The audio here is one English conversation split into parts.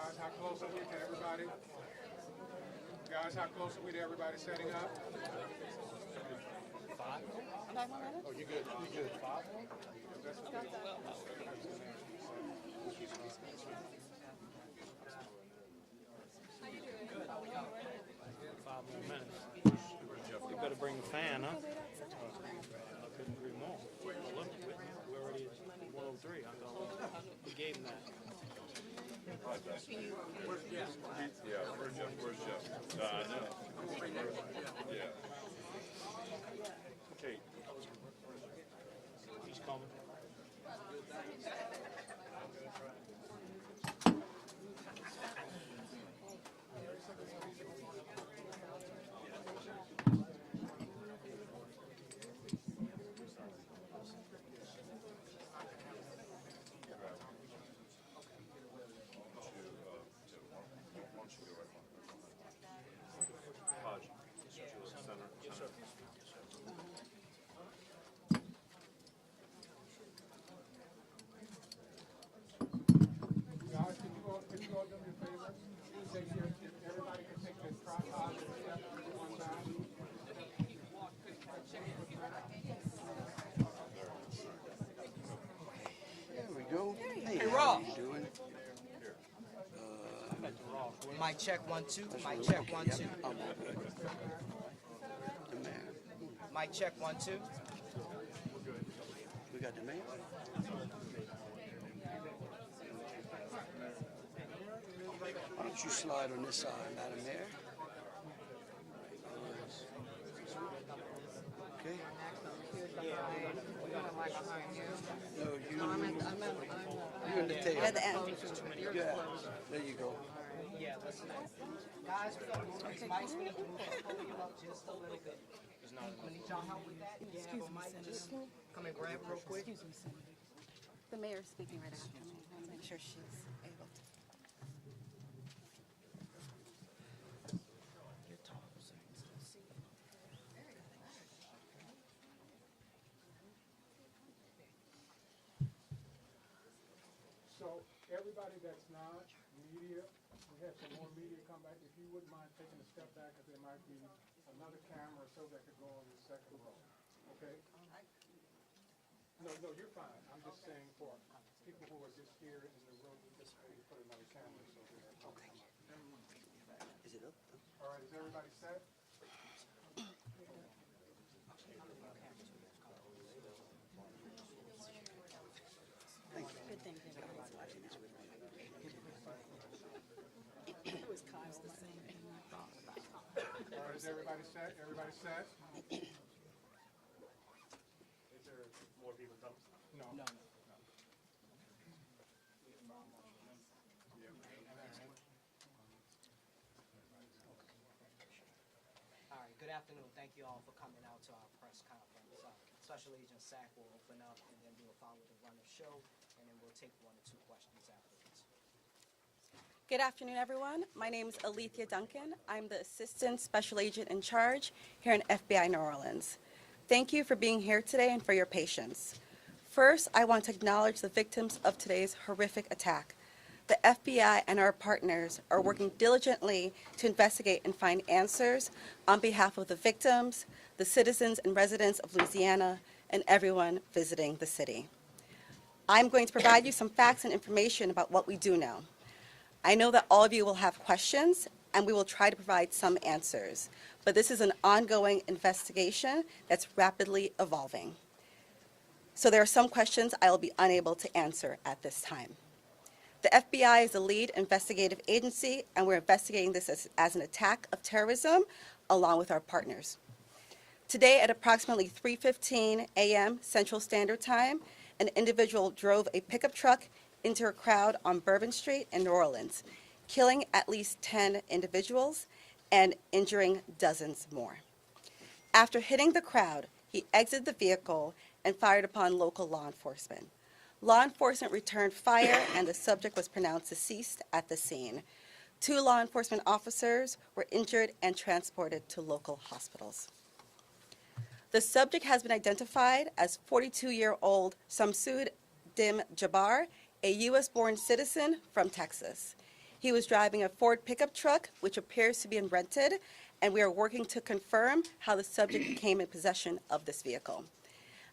Guys, how close are we to everybody? Guys, how close are we to everybody setting up? 5? Oh, you good? You good? 5? Five more minutes. You better bring the fan, huh? I couldn't agree more. Look, we're already at 103. I thought we gave him that. Yeah, where's Jeff? Where's Jeff? I know. Yeah. Kate. He's coming. Guys, can you all do me a favor? Take your, if everybody can take this tripod and step one back. There we go. Hey, Hey, how Rob. you doing? Mic check 1 2. Mic check 1 2. I'm all good. The mayor. Mic check 1 2. We got the mayor. Why don't you slide on this side, Madam Mayor? Okay. No, you in the tail. At the end. Yeah. There you go. Yeah, listen. Guys, we got to move these mics. We need to move the podium up just a little bit. We need y'all help with that. You have a mic, just come and grab real quick. The mayor's speaking right after me. Let's make sure she's able to. So everybody that's not media, we have some more media come back. If you wouldn't mind taking a step back, because there might be another camera or so that could go on the second row. Okay? No, you're fine. I'm just saying for people who are just here in the room, just maybe put another camera so they're okay. Is it up? All right, is everybody set? Thank you. Good thing. It was caused the same thing I thought about. All right, is everybody set? Everybody set? Is there more people coming? No. All right, good afternoon. Thank you all for coming out to our press conference. Special Agent Sack will open up, and then we'll follow the run of show, and then we'll take 1 or 2 questions afterwards. Good afternoon, everyone. My name is Alethea Duncan. I'm the Assistant Special Agent in charge here in FBI New Orleans. Thank you for being here today and for your patience. First, I want to acknowledge the victims of today's horrific attack. The FBI and our partners are working diligently to investigate and find answers on behalf of the victims, the citizens and residents of Louisiana, and everyone visiting the city. I'm going to provide you some facts and information about what we do know. I know that all of you will have questions, and we will try to provide some answers. But this is an ongoing investigation that's rapidly evolving. So there are some questions I will be unable to answer at this time. The FBI is the lead investigative agency, and we're investigating this as an attack of terrorism along with our partners. Today at approximately 3:15 a.m. Central Standard Time, an individual drove a pickup truck into a crowd on Bourbon Street in New Orleans, killing at least 10 individuals and injuring dozens more. After hitting the crowd, he exited the vehicle and fired upon local law enforcement. Law enforcement returned fire, and the subject was pronounced deceased at the scene. 2 law enforcement officers were injured and transported to local hospitals. The subject has been identified as 42-year-old Samsud Dim Jabbar, a U.S.-born citizen from Texas. He was driving a Ford pickup truck, which appears to be rented, and we are working to confirm how the subject came in possession of this vehicle.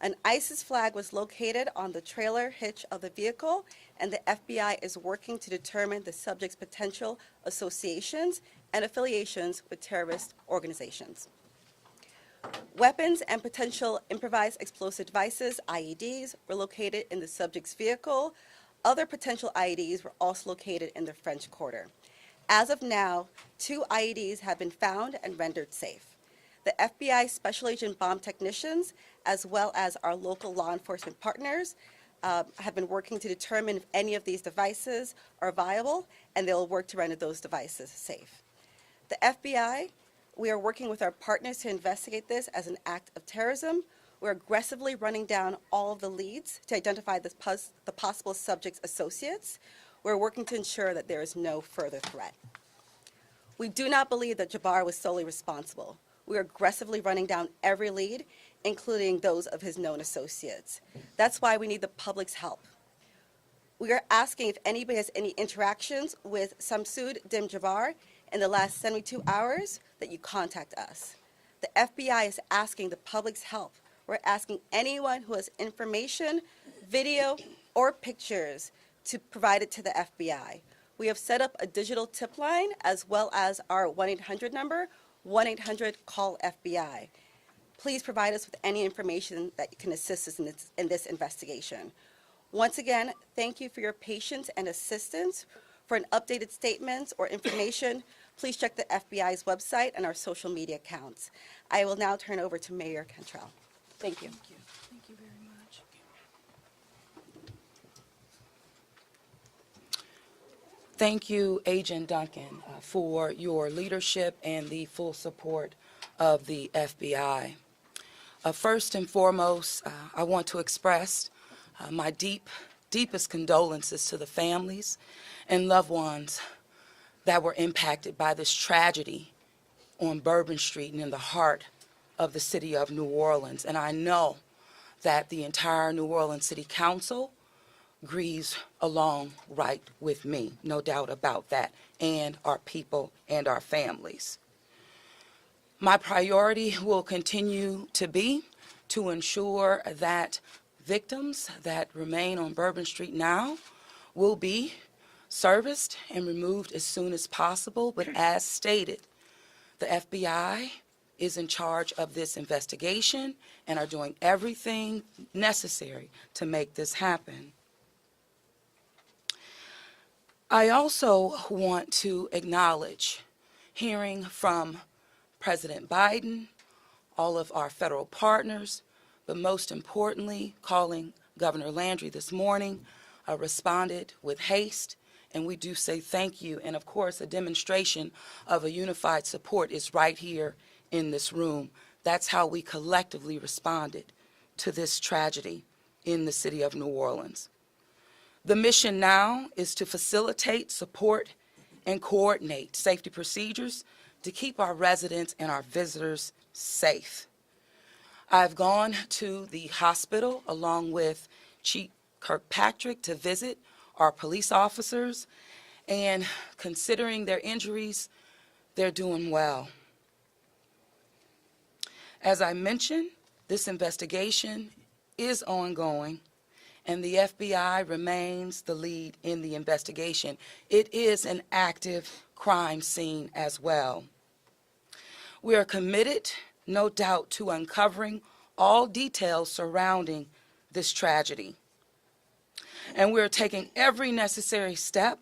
An ISIS flag was located on the trailer hitch of the vehicle, and the FBI is working to determine the subject's potential associations and affiliations with terrorist organizations. Weapons and potential improvised explosive devices, IEDs, were located in the subject's vehicle. Other potential IEDs were also located in the French Quarter. As of now, 2 IEDs have been found and rendered safe. The FBI Special Agent bomb technicians, as well as our local law enforcement partners, have been working to determine if any of these devices are viable, and they will work to render those devices safe. The FBI, we are working with our partners to investigate this as an act of terrorism. We're aggressively running down all of the leads to identify the possible subject's associates. We're working to ensure that there is no further threat. We do not believe that Jabbar was solely responsible. We are aggressively running down every lead, including those of his known associates. That's why we need the public's help. We are asking if anybody has any interactions with Samsud Dim Jabbar in the last 72 hours, that you contact us. The FBI is asking the public's help. We're asking anyone who has information, video, or pictures to provide it to the FBI. We have set up a digital tip line as well as our 1-800 number, 1-800-CALL-FBI. Please provide us with any information that can assist us in this investigation. Once again, thank you for your patience and assistance. For an updated statement or information, please check the FBI's website and our social media accounts. I will now turn over to Mayor Cantrell. Thank you. Thank you very much. Thank you, Agent Duncan, for your leadership and the full support of the FBI. First and foremost, I want to express my deepest condolences to the families and loved ones that were impacted by this tragedy on Bourbon Street and in the heart of the city of New Orleans. And I know that the entire New Orleans City Council grieves along right with me, no doubt about that, and our people and our families. My priority will continue to be to ensure that victims that remain on Bourbon Street now will be serviced and removed as soon as possible. But as stated, the FBI is in charge of this investigation and are doing everything necessary to make this happen. I also want to acknowledge hearing from President Biden, all of our federal partners, but most importantly, calling Governor Landry this morning, responded with haste, and we do say thank you. And of course, a demonstration of a unified support is right here in this room. That's how we collectively responded to this tragedy in the city of New Orleans. The mission now is to facilitate, support, and coordinate safety procedures to keep our residents and our visitors safe. I've gone to the hospital along with Chief Kirkpatrick to visit our police officers, and considering their injuries, they're doing well. As I mentioned, this investigation is ongoing, and the FBI remains the lead in the investigation. It is an active crime scene as well. We are committed, no doubt, to uncovering all details surrounding this tragedy. And we're taking every necessary step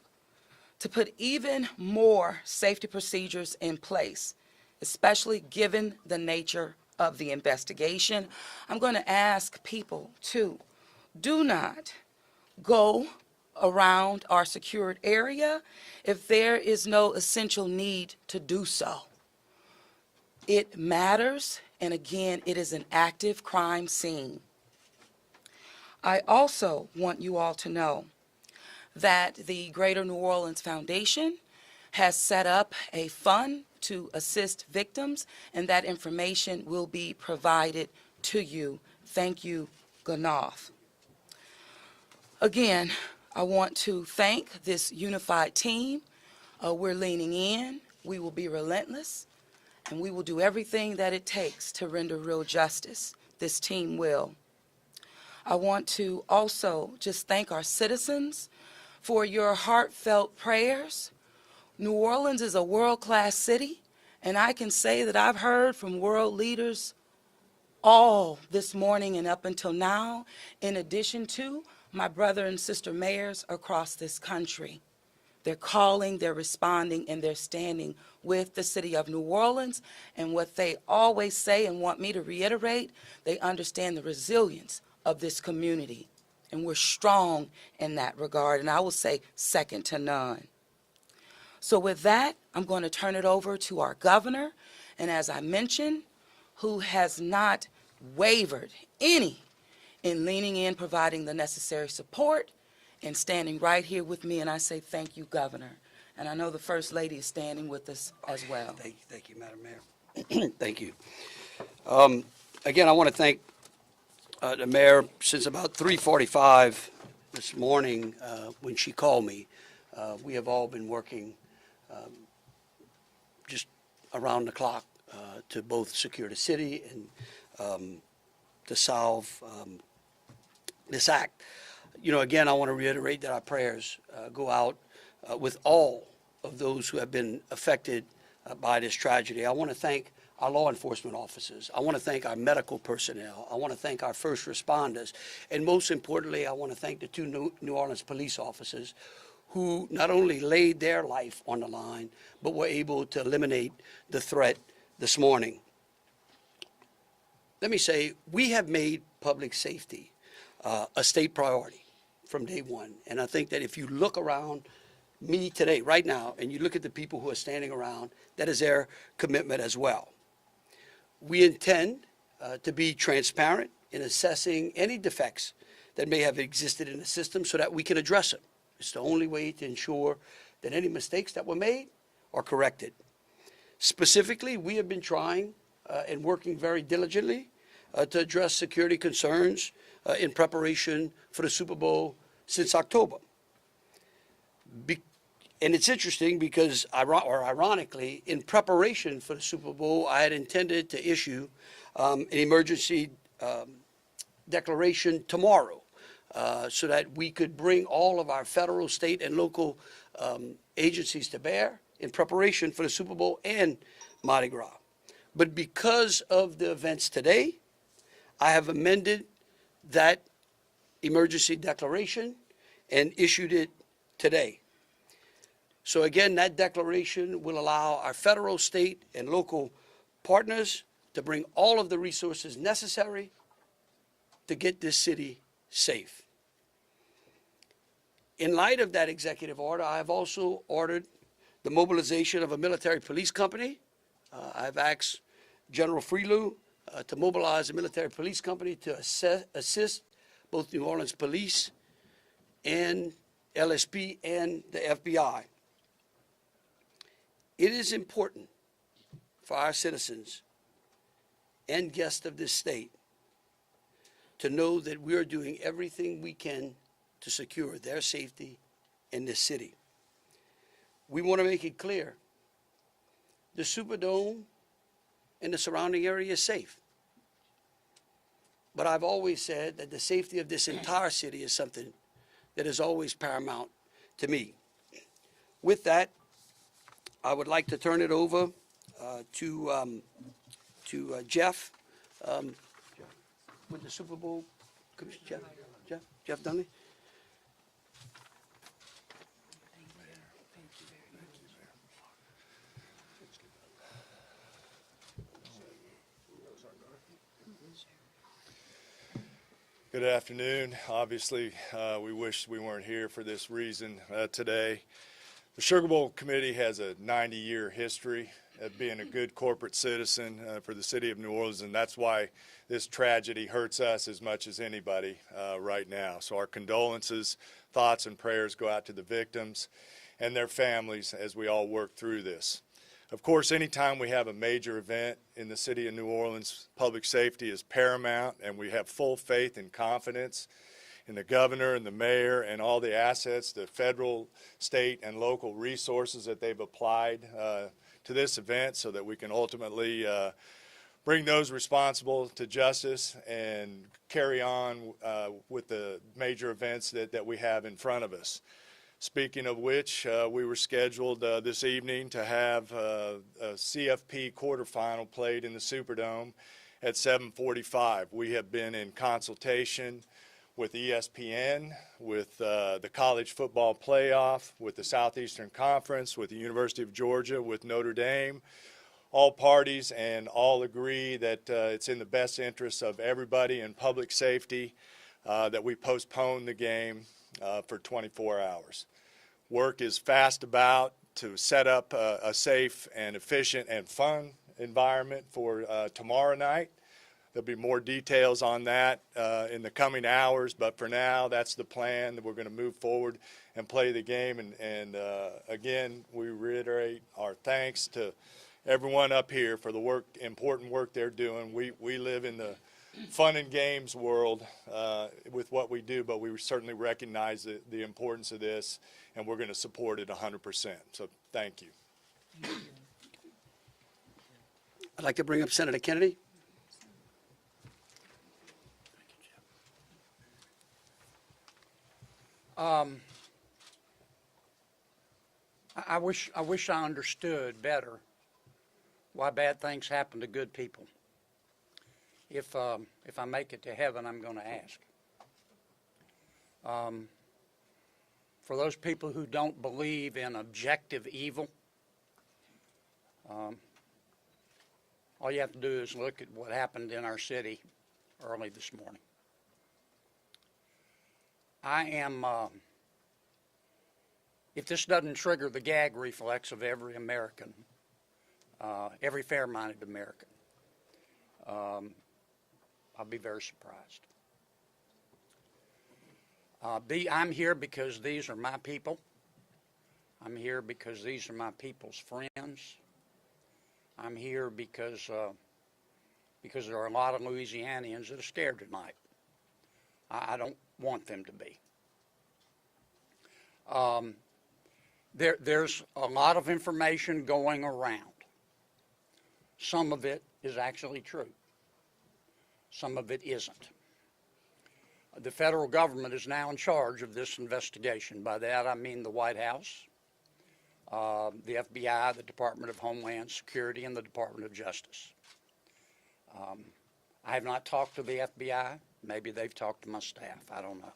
to put even more safety procedures in place, especially given the nature of the investigation. I'm going to ask people to do not go around our secured area if there is no essential need to do so. It matters, and again, it is an active crime scene. I also want you all to know that the Greater New Orleans Foundation has set up a fund to assist victims, and that information will be provided to you. Thank you, Ganoff. Again, I want to thank this unified team We're leaning in, we will be relentless, and we will do everything that it takes to render real justice. This team will. I want to also just thank our citizens for your heartfelt prayers. New Orleans is a world-class city, and I can say that I've heard from world leaders all this morning and up until now, in addition to my brother and sister mayors across this country. They're calling, they're responding, and they're standing with the city of New Orleans. And what they always say and want me to reiterate, they understand the resilience of this community. And we're strong in that regard, and I will say second to none. So with that, I'm going to turn it over to our governor, and as I mentioned, who has not wavered any in leaning in, providing the necessary support, and standing right here with me, and I say thank you, Governor. And I know the First Lady is standing with us as well. Thank you, Madam Mayor. Thank you. Again, I want to thank the mayor. Since about 3:45 this morning, when she called me, we have all been working just around the clock to both secure the city and to solve this act. You know, again, I want to reiterate that our prayers go out with all of those who have been affected by this tragedy. I want to thank our law enforcement officers. I want to thank our medical personnel. I want to thank our first responders. And most importantly, I want to thank the two New Orleans police officers who not only laid their life on the line, but were able to eliminate the threat this morning. Let me say, we have made public safety a state priority from day one. And I think that if you look around me today, right now, and you look at the people who are standing around, that is their commitment as well. We intend to be transparent in assessing any defects that may have existed in the system so that we can address them. It's the only way to ensure that any mistakes that were made are corrected. Specifically, we have been trying and working very diligently to address security concerns in preparation for the Super Bowl since October. And it's interesting because, ironically, in preparation for the Super Bowl, I had intended to issue an emergency declaration tomorrow so that we could bring all of our federal, state, and local agencies to bear in preparation for the Super Bowl and Mardi Gras. But because of the events today, I have amended that emergency declaration and issued it today. So again, that declaration will allow our federal, state, and local partners to bring all of the resources necessary to get this city safe. In light of that executive order, I have also ordered the mobilization of a military police company. I've asked General Freelou to mobilize a military police company to assist both New Orleans Police and LSP and the FBI. It is important for our citizens and guests of this state to know that we are doing everything we can to secure their safety in this city. We want to make it clear, the Superdome and the surrounding area is safe. But I've always said that the safety of this entire city is something that is always paramount to me. With that, I would like to turn it over to Jeff with the Super Bowl Commission. Jeff Dunley. Good afternoon. Obviously, we wish we weren't here for this reason today. The Sugar Bowl Committee has a 90-year history of being a good corporate citizen for the city of New Orleans, and that's why this tragedy hurts us as much as anybody right now. So our condolences, thoughts, and prayers go out to the victims and their families as we all work through this. Of course, anytime we have a major event in the city of New Orleans, public safety is paramount, and we have full faith and confidence in the governor and the mayor and all the assets, the federal, state, and local resources that they've applied to this event so that we can ultimately bring those responsible to justice and carry on with the major events that we have in front of us. Speaking of which, we were scheduled this evening to have a CFP quarterfinal played in the Superdome at 7:45. We have been in consultation with ESPN, with the College Football Playoff, with the Southeastern Conference, with the University of Georgia, with Notre Dame, all parties, and all agree that it's in the best interest of everybody and public safety that we postpone the game for 24 hours. Work is fast about to set up a safe and efficient and fun environment for tomorrow night. There'll be more details on that in the coming hours, but for now, that's the plan, that we're going to move forward and play the game. And again, we reiterate our thanks to everyone up here for the important work they're doing. We live in the fun and games world with what we do, but we certainly recognize the importance of this, and we're going to support it 100%. So thank you. I'd like to bring up Senator Kennedy. I wish I understood better why bad things happen to good people. If I make it to heaven, I'm going to ask. For those people who don't believe in objective evil, all you have to do is look at what happened in our city early this morning. If this doesn't trigger the gag reflex of every American, every fair-minded American, I'll be very surprised. I'm here because these are my people. I'm here because these are my people's friends. I'm here because there are a lot of Louisianians that are scared tonight. I don't want them to be. There's a lot of information going around. Some of it is actually true. Some of it isn't. The federal government is now in charge of this investigation. By that I mean the White House, the FBI, the Department of Homeland Security, and the Department of Justice. I have not talked to the FBI. Maybe they've talked to my staff. I don't know.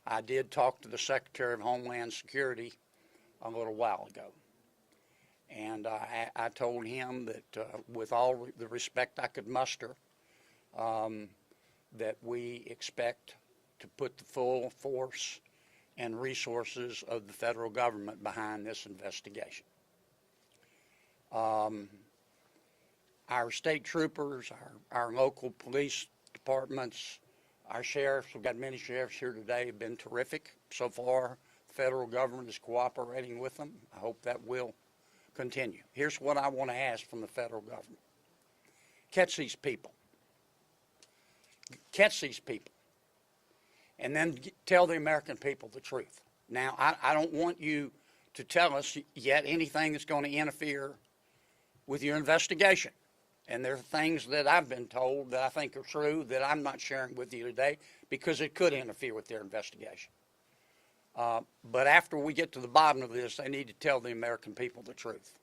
I did talk to the Secretary of Homeland Security a little while ago. And I told him that with all the respect I could muster, that we expect to put the full force and resources of the federal government behind this investigation. Our state troopers, our local police departments, our sheriffs, we've got many sheriffs here today, have been terrific so far. The federal government is cooperating with them. I hope that will continue. Here's what I want to ask from the federal government. Catch these people. Catch these people. And then tell the American people the truth. Now, I don't want you to tell us yet anything that's going to interfere with your investigation. And there are things that I've been told that I think are true that I'm not sharing with you today because it could interfere with their investigation. But after we get to the bottom of this, they need to tell the American people the truth,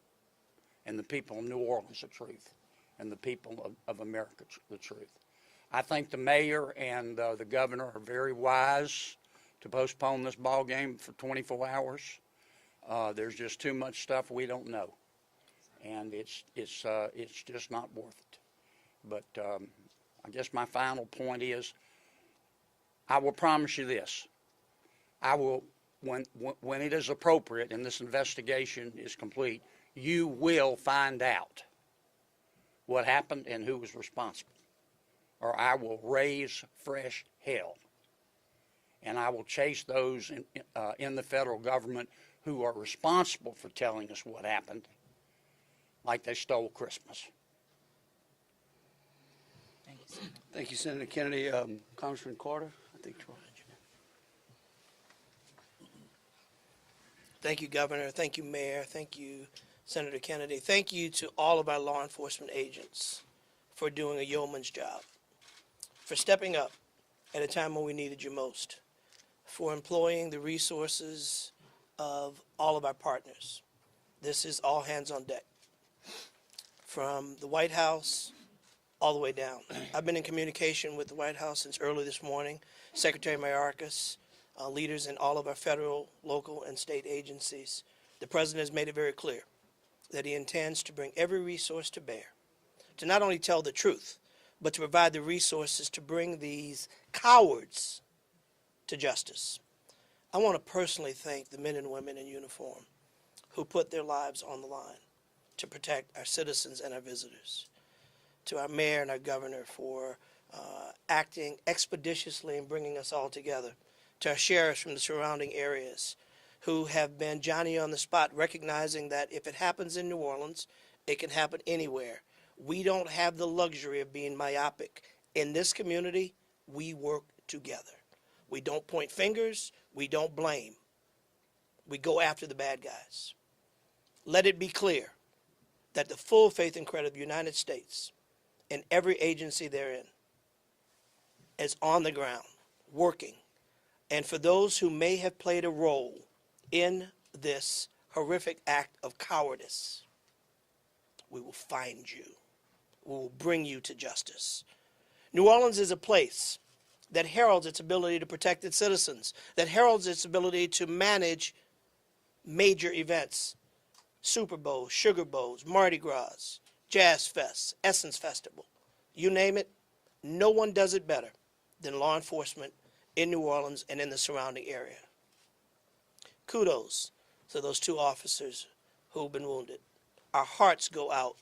and the people of New Orleans the truth, and the people of America the truth. I think the mayor and the governor are very wise to postpone this ball game for 24 hours. There's just too much stuff we don't know, and it's just not worth it. But I guess my final point is, I will promise you this: I will, when it is appropriate and this investigation is complete, you will find out what happened and who was responsible. Or I will raise fresh hell. And I will chase those in the federal government who are responsible for telling us what happened, like they stole Christmas. Thank you, Senator. Thank you, Senator Kennedy. Congressman Carter, I think. Thank you, Governor. Thank you, Mayor. Thank you, Senator Kennedy. Thank you to all of our law enforcement agents for doing a yeoman's job, for stepping up at a time when we needed you most, for employing the resources of all of our partners. This is all hands on deck, from the White House all the way down. I've been in communication with the White House since early this morning. Secretary Mayorkas, leaders in all of our federal, local, and state agencies. The President has made it very clear that he intends to bring every resource to bear to not only tell the truth, but to provide the resources to bring these cowards to justice. I want to personally thank the men and women in uniform who put their lives on the line to protect our citizens and our visitors. To our mayor and our governor for acting expeditiously and bringing us all together. To our sheriffs from the surrounding areas who have been Johnny on the spot, recognizing that if it happens in New Orleans, it can happen anywhere. We don't have the luxury of being myopic. In this community, we work together. We don't point fingers. We don't blame. We go after the bad guys. Let it be clear that the full faith and credit of the United States and every agency therein is on the ground, working. And for those who may have played a role in this horrific act of cowardice, we will find you. We will bring you to justice. New Orleans is a place that heralds its ability to protect its citizens, that heralds its ability to manage major events, Super Bowls, Sugar Bowls, Mardi Gras, Jazz Fest, Essence Festival. You name it, no one does it better than law enforcement in New Orleans and in the surrounding area. Kudos to those 2 officers who've been wounded. Our hearts go out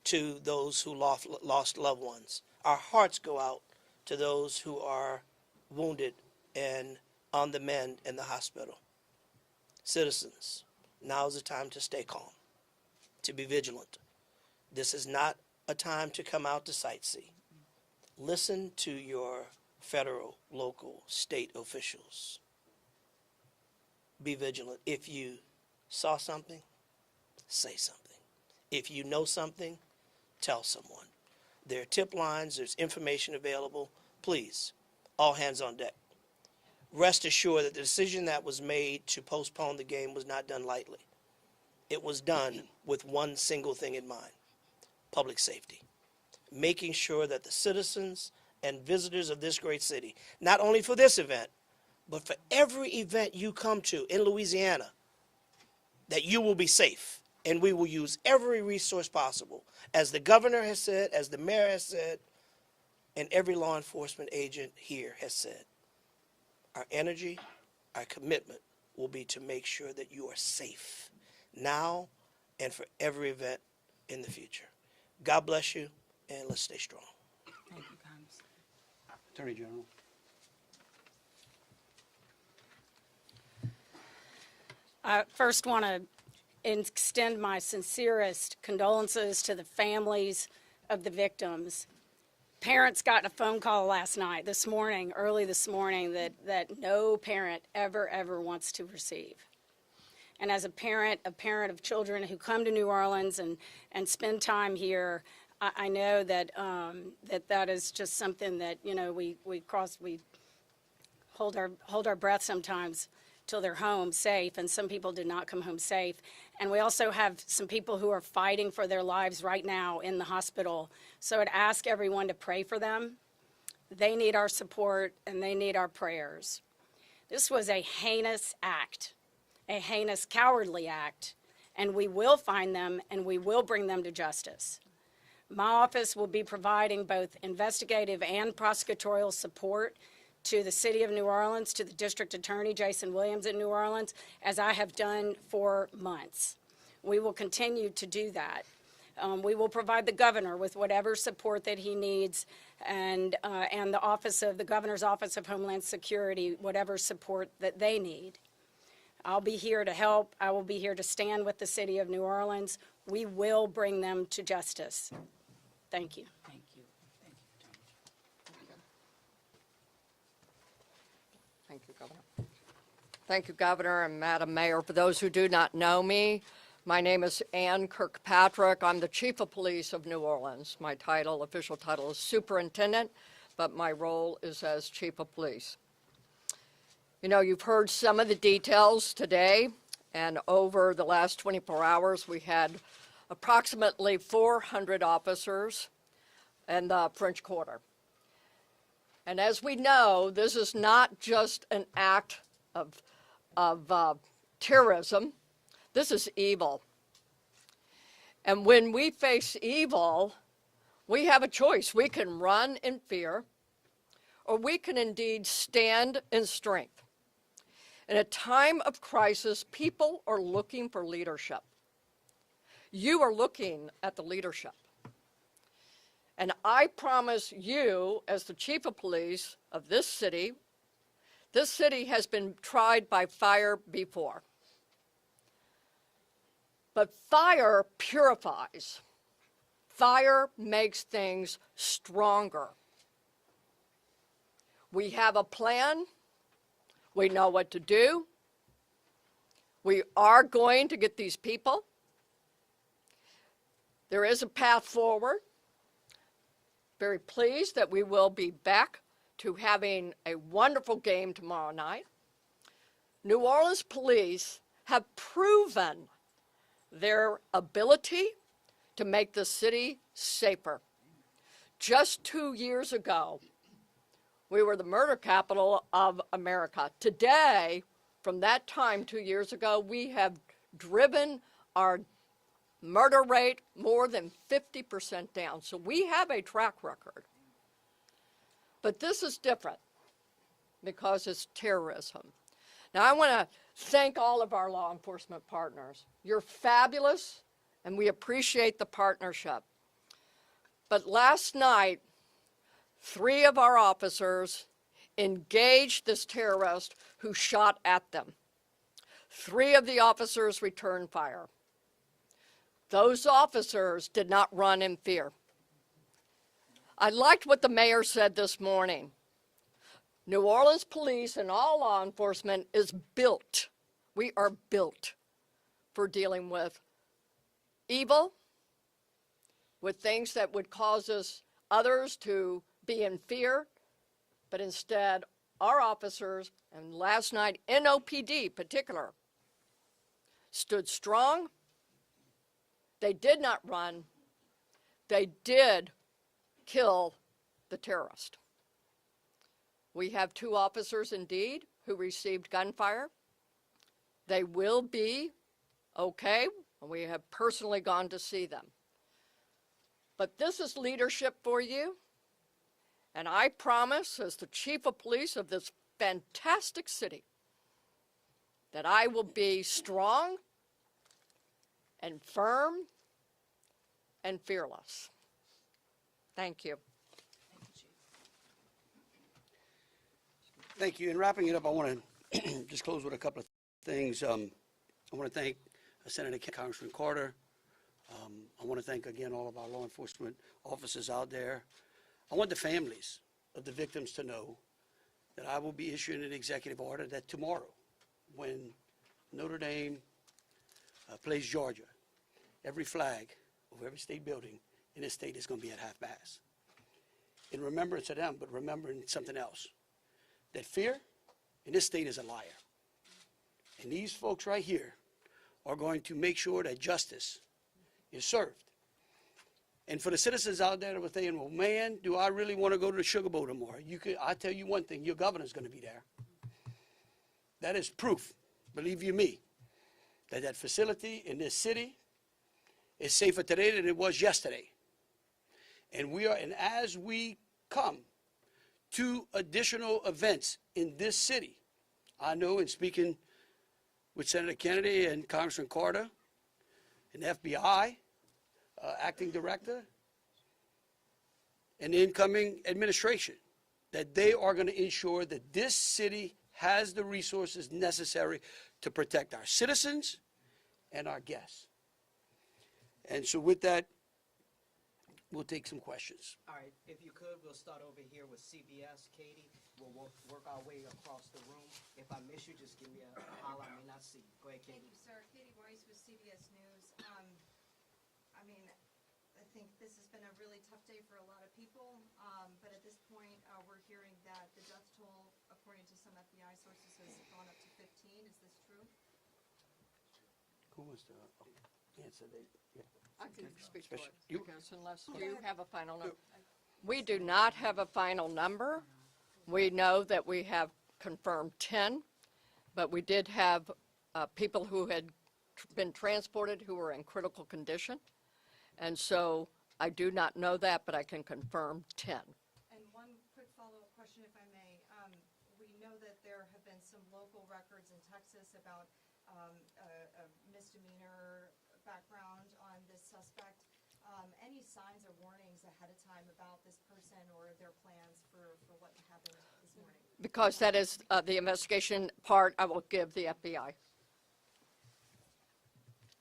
to those who lost loved ones. Our hearts go out to those who are wounded and on the mend in the hospital. Citizens, now is the time to stay calm, to be vigilant. This is not a time to come out to sightsee. Listen to your federal, local, state officials. Be vigilant. If you saw something, say something. If you know something, tell someone. There are tip lines, there's information available. Please, all hands on deck. Rest assured that the decision that was made to postpone the game was not done lightly. It was done with one single thing in mind: public safety. Making sure that the citizens and visitors of this great city, not only for this event, but for every event you come to in Louisiana, that you will be safe. And we will use every resource possible, as the governor has said, as the mayor has said, and every law enforcement agent here has said. Our energy, our commitment will be to make sure that you are safe now and for every event in the future. God bless you, and let's stay strong. Thank you, Congressman. Attorney General. I first want to extend my sincerest condolences to the families of the victims. Parents got a phone call early this morning, that no parent ever wants to receive. And as a parent of children who come to New Orleans and spend time here, I know that that is just something that, you know, we hold our breath sometimes till they're home safe, and some people did not come home safe. And we also have some people who are fighting for their lives right now in the hospital. So I'd ask everyone to pray for them. They need our support, and they need our prayers. This was a heinous act, a heinous, cowardly act, and we will find them, and we will bring them to justice. My office will be providing both investigative and prosecutorial support to the City of New Orleans, to the District Attorney, Jason Williams in New Orleans, as I have done for months. We will continue to do that. We will provide the governor with whatever support that he needs, and the Governor's Office of Homeland Security, whatever support that they need. I'll be here to help. I will be here to stand with the City of New Orleans. We will bring them to justice. Thank you. Thank you. Thank you, Governor. Thank you, Governor and Madam Mayor. For those who do not know me, my name is Ann Kirkpatrick. I'm the Chief of Police of New Orleans. My title, official title, is Superintendent, but my role is as Chief of Police. You know, you've heard some of the details today, and over the last 24 hours, we had approximately 400 officers in the French Quarter. And as we know, this is not just an act of terrorism. This is evil. And when we face evil, we have a choice. We can run in fear, or we can indeed stand in strength. In a time of crisis, people are looking for leadership. You are looking at the leadership. And I promise you, as the Chief of Police of this city has been tried by fire before. But fire purifies. Fire makes things stronger. We have a plan. We know what to do. We are going to get these people. There is a path forward. Very pleased that we will be back to having a wonderful game tomorrow night. New Orleans police have proven their ability to make the city safer. Just 2 years ago, we were the murder capital of America. Today, from that time 2 years ago, we have driven our murder rate more than 50% down. So we have a track record. But this is different because it's terrorism. Now, I want to thank all of our law enforcement partners. You're fabulous, and we appreciate the partnership. But last night, 3 of our officers engaged this terrorist who shot at them. 3 of the officers returned fire. Those officers did not run in fear. I liked what the mayor said this morning. New Orleans police and all law enforcement is built. We are built for dealing with evil, with things that would cause others to be in fear, but instead our officers, and last night NOPD particular, stood strong. They did not run. They did kill the terrorist. We have 2 officers indeed who received gunfire. They will be okay. We have personally gone to see them. But this is leadership for you. And I promise, as the Chief of Police of this fantastic city, that I will be strong and firm and fearless. Thank you. Thank you. In wrapping it up, I want to just close with a couple of things. I want to thank Senator Congressman Carter. I want to thank again all of our law enforcement officers out there. I want the families of the victims to know that I will be issuing an executive order that tomorrow, when Notre Dame plays Georgia, every flag of every state building in this state is going to be at half-mast. In remembrance of them, but remembering something else, that fear in this state is a liar. And these folks right here are going to make sure that justice is served. And for the citizens out there that were saying, well, man, do I really want to go to the Sugar Bowl tomorrow? I'll tell you one thing, your governor's going to be there. That is proof, believe you me, that that facility in this city is safer today than it was yesterday. And as we come to additional events in this city, I know in speaking with Senator Kennedy and Congressman Carter, and FBI acting director, and the incoming administration, that they are going to ensure that this city has the resources necessary to protect our citizens and our guests. And so with that, we'll take some questions. All right, if you could, we'll start over here with CBS. Katie, We'll work our way across the room. If I miss you, just give me a holler. I may not see you. Go ahead, Thank Katie. you, sir. Katie Royce with CBS News. I mean, I think this has been a really tough day for a lot of people, but at this point, we're hearing that the death toll, according to some FBI sources, has gone up to 15. Is this true? Who wants to answer that? Yeah. I can speak for it, You- because unless you have a final number. We do not have a final number. We know that we have confirmed 10, but we did have people who had been transported who were in critical condition. And so I do not know that, but I can confirm 10. And one quick follow-up question, if I may. We know that there have been some local records in Texas about a misdemeanor background on this suspect. Any signs or warnings ahead of time about this person or their plans for what happened this morning? Because that is the investigation part, I will give the FBI.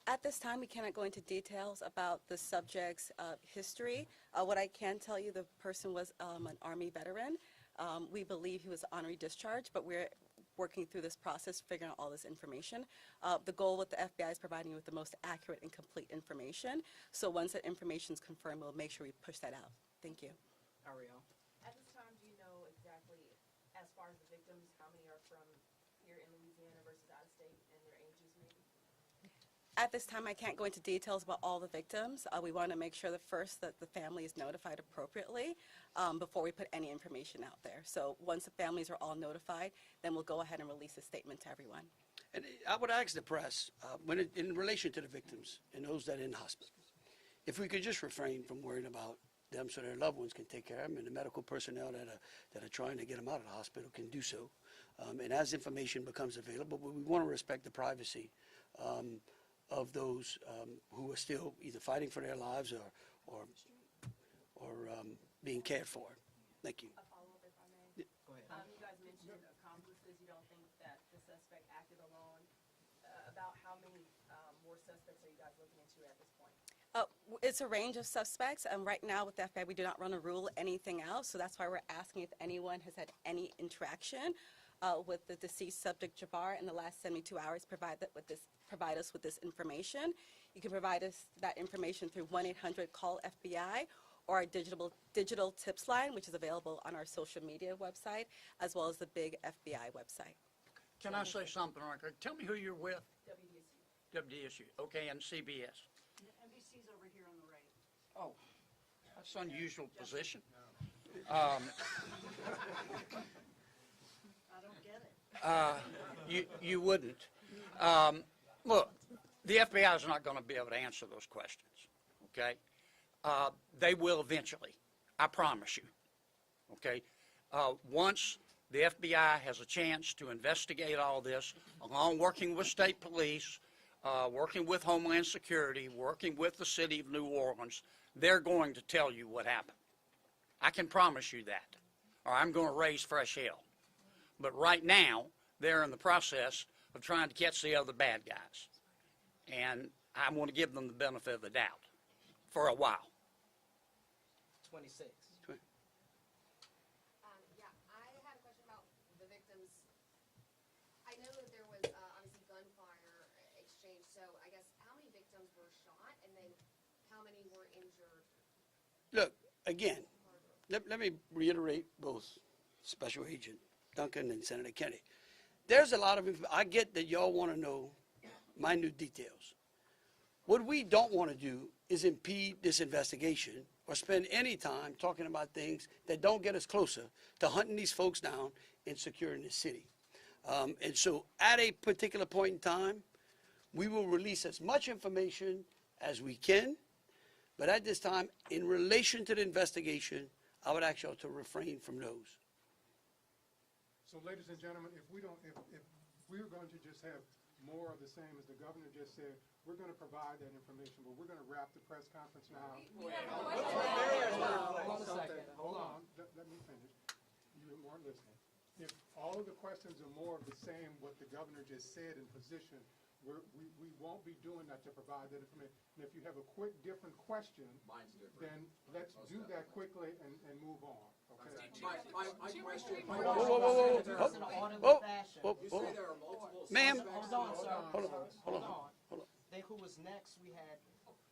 At this time, we cannot go into details about the subject's history. What I can tell you, the person was an Army veteran. We believe he was honorary discharged, but we're working through this process, figuring out all this information. The goal with the FBI is providing you with the most accurate and complete information. So once that information is confirmed, we'll make sure we push that out. Thank you. Ariel. At this time, do you know exactly, as far as the victims, how many are from here in Louisiana versus out of state, and their ages maybe? At this time, I can't go into details about all the victims. We want to make sure that first that the family is notified appropriately before we put any information out there. So once the families are all notified, then we'll go ahead and release a statement to everyone. And I would ask the press, in relation to the victims and those that are in hospital, if we could just refrain from worrying about them so their loved ones can take care of them, and the medical personnel that are trying to get them out of the hospital can do so. And as information becomes available, but we want to respect the privacy of those who are still either fighting for their lives or being cared for. Thank you. A follow-up, if I may. Go ahead. You guys mentioned accomplices. You don't think that the suspect acted alone. About how many more suspects are you guys looking into at this point? It's a range of suspects. Right now with the FBI, we do not run a rule anything else, so that's why we're asking if anyone has had any interaction with the deceased subject Jabbar in the last 72 hours, provide us with this information. You can provide us that information through 1-800-CALL-FBI or our digital tips line, which is available on our social media website, as well as the big FBI website. Can I say something right quick? Tell me who you're with. WDSU. WDSU, okay, and CBS. NBC's over here on the right. Oh, that's an unusual position. I don't get it. You wouldn't. Look, the FBI is not going to be able to answer those questions, okay? They will eventually, I promise you, okay? Once the FBI has a chance to investigate all this, along working with state police, working with Homeland Security, working with the city of New Orleans, they're going to tell you what happened. I can promise you that, or I'm going to raise fresh hell. But right now, they're in the process of trying to catch the other bad guys. And I want to give them the benefit of the doubt for a while. 26. Yeah, I had a question about the victims. I know that there was obviously gunfire exchange, so I guess how many victims were shot and then how many were injured? Look, again, let me reiterate both Special Agent Duncan and Senator Kennedy. There's a lot of, I get that y'all want to know minute details. What we don't want to do is impede this investigation or spend any time talking about things that don't get us closer to hunting these folks down and securing the city. And so at a particular point in time, we will release as much information as we can, but at this time, in relation to the investigation, I would ask y'all to refrain from those. So ladies and gentlemen, if we're going to just have more of the same as the governor just said, we're going to provide that information, but we're going to wrap the press conference now. Hold on, let me finish. You weren't listening. If all of the questions are more of the same, what the governor just said in position, we won't be doing that to provide that information. And if you have a quick, different question, then let's do that quickly and move on, okay? My question. Ma'am. Hold on, sir. Hold on, hold on, hold on. Then who was next? We had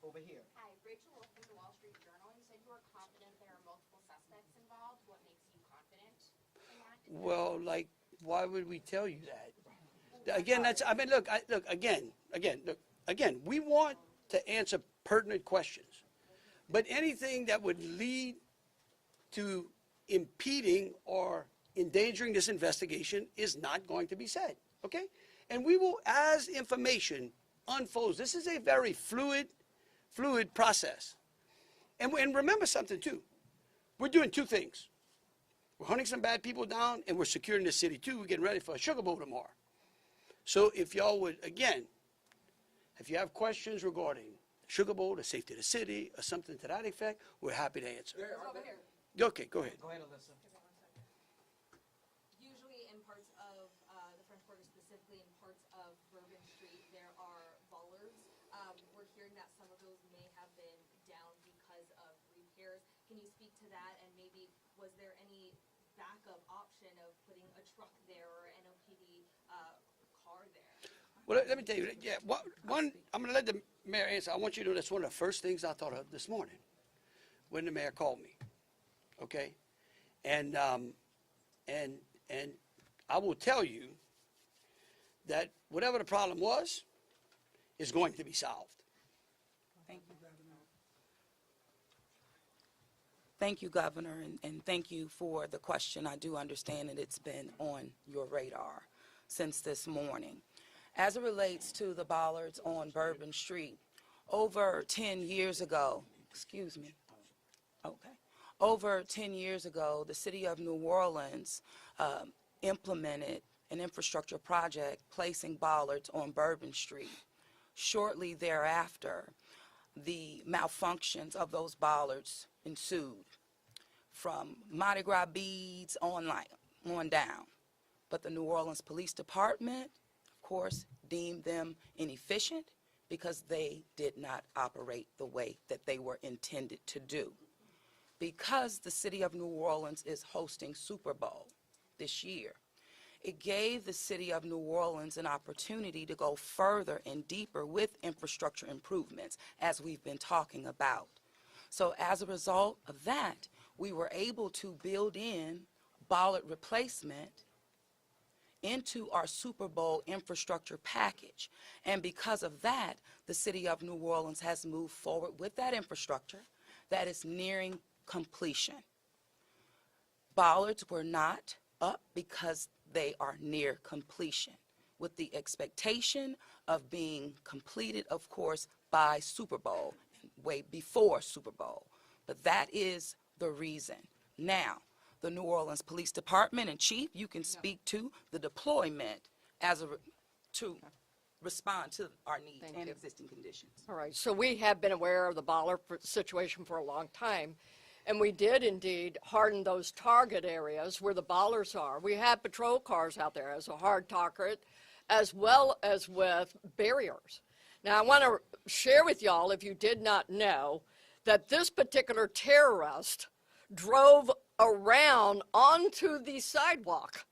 over here. Hi, Rachel Wolf from the Wall Street Journal. You said you were confident there are multiple suspects involved. What makes you confident in that? Well, like, why would we tell you that? Again, I mean, look, again, we want to answer pertinent questions. But anything that would lead to impeding or endangering this investigation is not going to be said, okay? And we will, as information unfolds, this is a very fluid process. And remember something too, we're doing two things. We're hunting some bad people down and we're securing the city too. We're getting ready for a Sugar Bowl tomorrow. So if y'all would, again, if you have questions regarding Sugar Bowl, the safety of the city, or something to that effect, we're happy to answer. Okay, go ahead. Go ahead, Alyssa. Usually in parts of the French Quarter, specifically in parts of Bourbon Street, there are bollards. We're hearing that some of those may have been down because of repairs. Can you speak to that? And maybe was there any backup option of putting a truck there or an NOPD car there? Well, let me tell you, yeah, one, I'm going to let the mayor answer. I want you to know that's one of the first things I thought of this morning when the mayor called me, okay? And I will tell you that whatever the problem was is going to be solved. Thank you, Governor. Thank you, Governor, and thank you for the question. I do understand that it's been on your radar since this morning. As it relates to the bollards on Bourbon Street, over 10 years ago, over 10 years ago, the city of New Orleans implemented an infrastructure project placing bollards on Bourbon Street. Shortly thereafter, the malfunctions of those bollards ensued from Mardi Gras beads on down. But the New Orleans Police Department, of course, deemed them inefficient because they did not operate the way that they were intended to do. Because the city of New Orleans is hosting Super Bowl this year, it gave the city of New Orleans an opportunity to go further and deeper with infrastructure improvements, as we've been talking about. So as a result of that, we were able to build in bollard replacement into our Super Bowl infrastructure package. And because of that, the city of New Orleans has moved forward with that infrastructure that is nearing completion. Bollards were not up because they are near completion, with the expectation of being completed, of course, by Super Bowl, way before Super Bowl. But that is the reason. Now, the New Orleans Police Department and Chief, you can speak to the deployment to respond to our needs and existing conditions. All right, so we have been aware of the bollard situation for a long time, and we did indeed harden those target areas where the bollards are. We have patrol cars out there as a hard target, as well as with barriers. Now, I want to share with y'all, if you did not know, that this particular terrorist drove around onto the sidewalk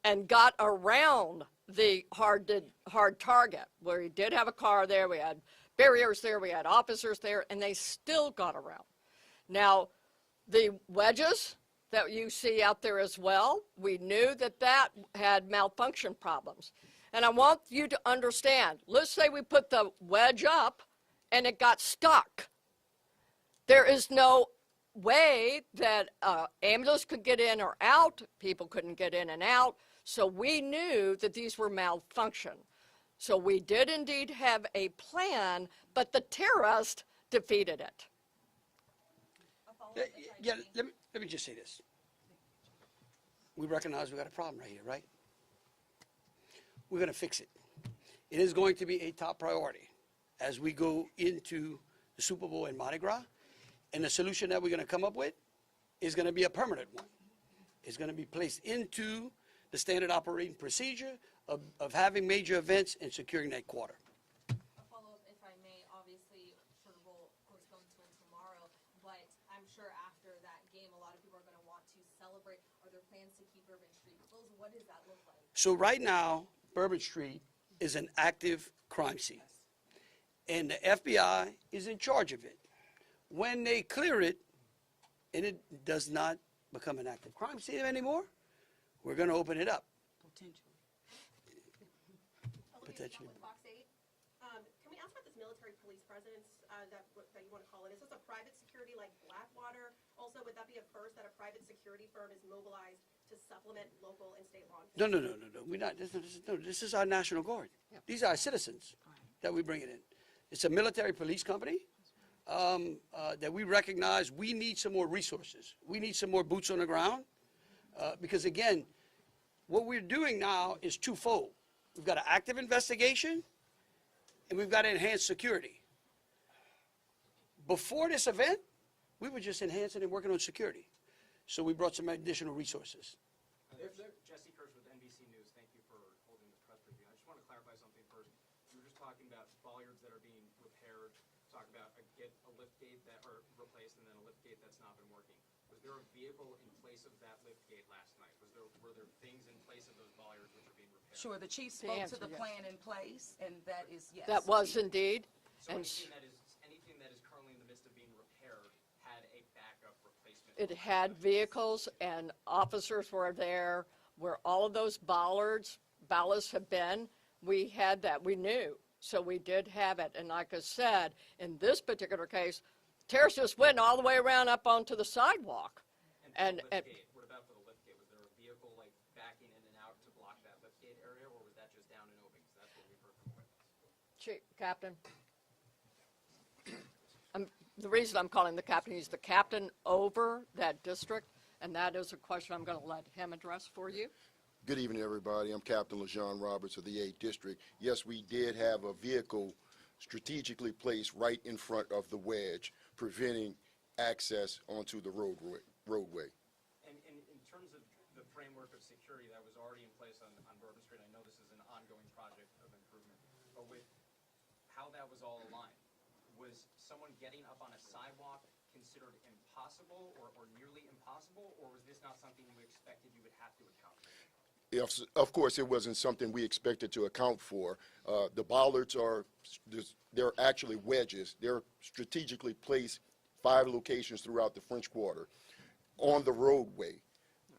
and got around the hard target, where he did have a car there, we had barriers there, we had officers there, and they still got around. Now, the wedges that you see out there as well, we knew that that had malfunction problems. And I want you to understand, let's say we put the wedge up and it got stuck. There is no way that ambulance could get in or out, people couldn't get in and out, so we knew that these were malfunction. So we did indeed have a plan, but the terrorist defeated it. Yeah, let me just say this. We recognize we got a problem right here, right? We're going to fix it. It is going to be a top priority as we go into the Super Bowl and Mardi Gras. And the solution that we're going to come up with is going to be a permanent one. It's going to be placed into the standard operating procedure of having major events and securing that quarter. A follow-up, if I may, obviously, Sugar Bowl postponed till tomorrow, but I'm sure after that game, a lot of people are going to want to celebrate. Are there plans to keep Bourbon Street closed? What does that look like? So right now, Bourbon Street is an active crime scene, and the FBI is in charge of it. When they clear it, and it does not become an active crime scene anymore, we're going to open it up. Potentially. Fox 8. Can we ask about this military police presence that you want to call it? Is this a private security like Blackwater? Also, would that be a first that a private security firm is mobilized to supplement local and state law enforcement? No. We're not. This is our National Guard. These are our citizens that we bring it in. It's a military police company that we recognize we need some more resources. We need some more boots on the ground because, again, what we're doing now is twofold. We've got an active investigation, and we've got enhanced security. Before this event, we were just enhancing and working on security. So we brought some additional resources. Jesse Kirsch with NBC News. Thank you for holding this press briefing. I just want to clarify something first. You were just talking about bollards that are being repaired, talking about a lift gate that are replaced and then a lift gate that's not been working. Was there a vehicle in place of that lift gate last night? Were there things in place of those bollards which are being repaired? Sure, the chief spoke to the plan in place, and that is yes. That was indeed. So anything that is currently in the midst of being repaired had a backup replacement? It had vehicles and officers were there where all of those ballasts have been. We had that, we knew, so we did have it. And like I said, in this particular case, terrorists just went all the way around up onto the sidewalk. And what about for the lift gate? Was there a vehicle like backing in and out to block that lift gate area, or was that just down and open? Because that's what we've heard from witnesses. Chief, Captain. The reason I'm calling the captain, he's the captain over that district, and that is a question I'm going to let him address for you. Good evening, everybody. I'm Captain LaJean Roberts of the 8th District. Yes, we did have a vehicle strategically placed right in front of the wedge, preventing access onto the roadway. And in terms of the framework of security that was already in place on Bourbon Street, I know this is an ongoing project of improvement, but with how that was all aligned, was someone getting up on a sidewalk considered impossible or nearly impossible, or was this not something you expected you would have to account for? Yes, of course, it wasn't something we expected to account for. The bollards they're actually wedges. They're strategically placed 5 locations throughout the French Quarter on the roadway.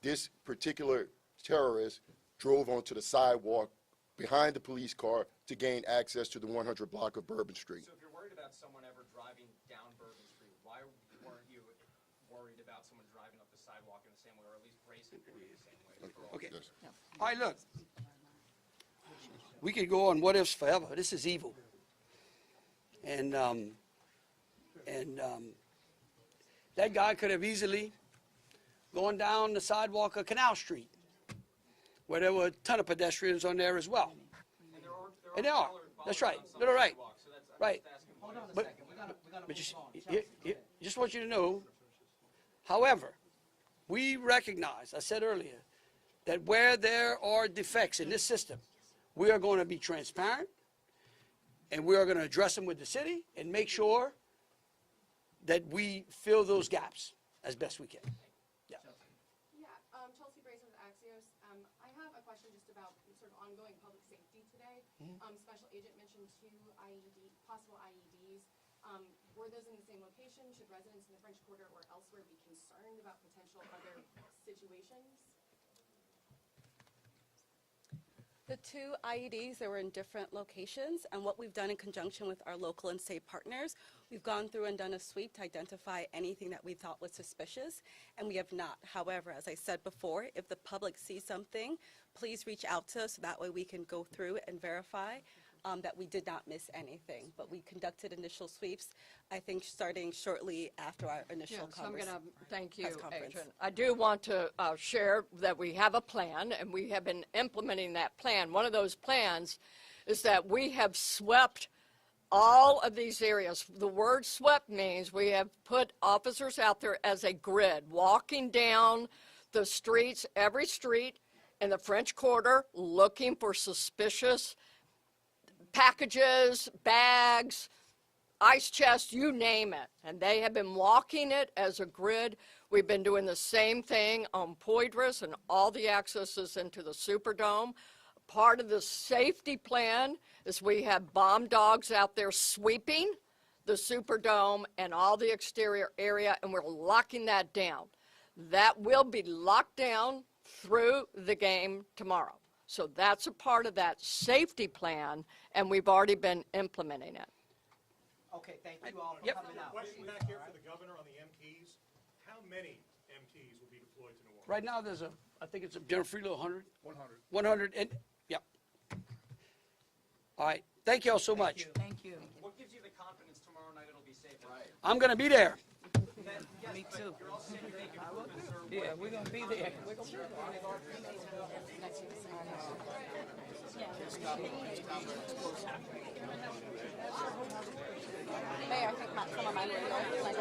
This particular terrorist drove onto the sidewalk behind the police car to gain access to the 100 block of Bourbon Street. So if you're worried about someone ever driving down Bourbon Street, why weren't you worried about someone driving up the sidewalk in the same way, or at least bracing for you the same way? Okay. All right, look. We could go on what ifs forever. This is evil. And that guy could have easily gone down the sidewalk of Canal Street, where there were a ton of pedestrians on there as well. And there are. That's right. They're right. Right. But just want you to know, however, we recognize, I said earlier, that where there are defects in this system, we are going to be transparent, and we are going to address them with the city and make sure that we fill those gaps as best we can. Chelsea Brazen with Axios. I have a question just about sort of ongoing public safety today. Special agent mentioned 2 possible IEDs. Were those in the same location? Should residents in the French Quarter or elsewhere be concerned about potential other situations? The 2 IEDs, they were in different locations, and what we've done in conjunction with our local and state partners, we've gone through and done a sweep to identify anything that we thought was suspicious, and we have not. However, as I said before, if the public sees something, please reach out to us so that way we can go through and verify that we did not miss anything. But we conducted initial sweeps, I think, starting shortly after our initial conference. I'm going to thank you, Agent. I do want to share that we have a plan, and we have been implementing that plan. One of those plans is that we have swept all of these areas. The word swept means we have put officers out there as a grid, walking down the streets, every street, in the French Quarter looking for suspicious packages, bags, ice chests, you name it. And they have been walking it as a grid. We've been doing the same thing on Poydras and all the accesses into the Superdome. Part of the safety plan is we have bomb dogs out there sweeping the Superdome and all the exterior area, and we're locking that down. That will be locked down through the game tomorrow. So that's a part of that safety plan, and we've already been implementing it. Okay, thank you all for Yep. coming out. Question back here for the governor on the MTs. How many MTs will be deployed to New Orleans? Right now, there's I think it's General Freelo, 100? 100. 100, and, yep. All right, thank you all so much. Thank you. What gives you the confidence tomorrow night it'll be safe? Right. I'm going to be there. Me too. Yeah, we're going to be there. Mayor, I think some of mine were like,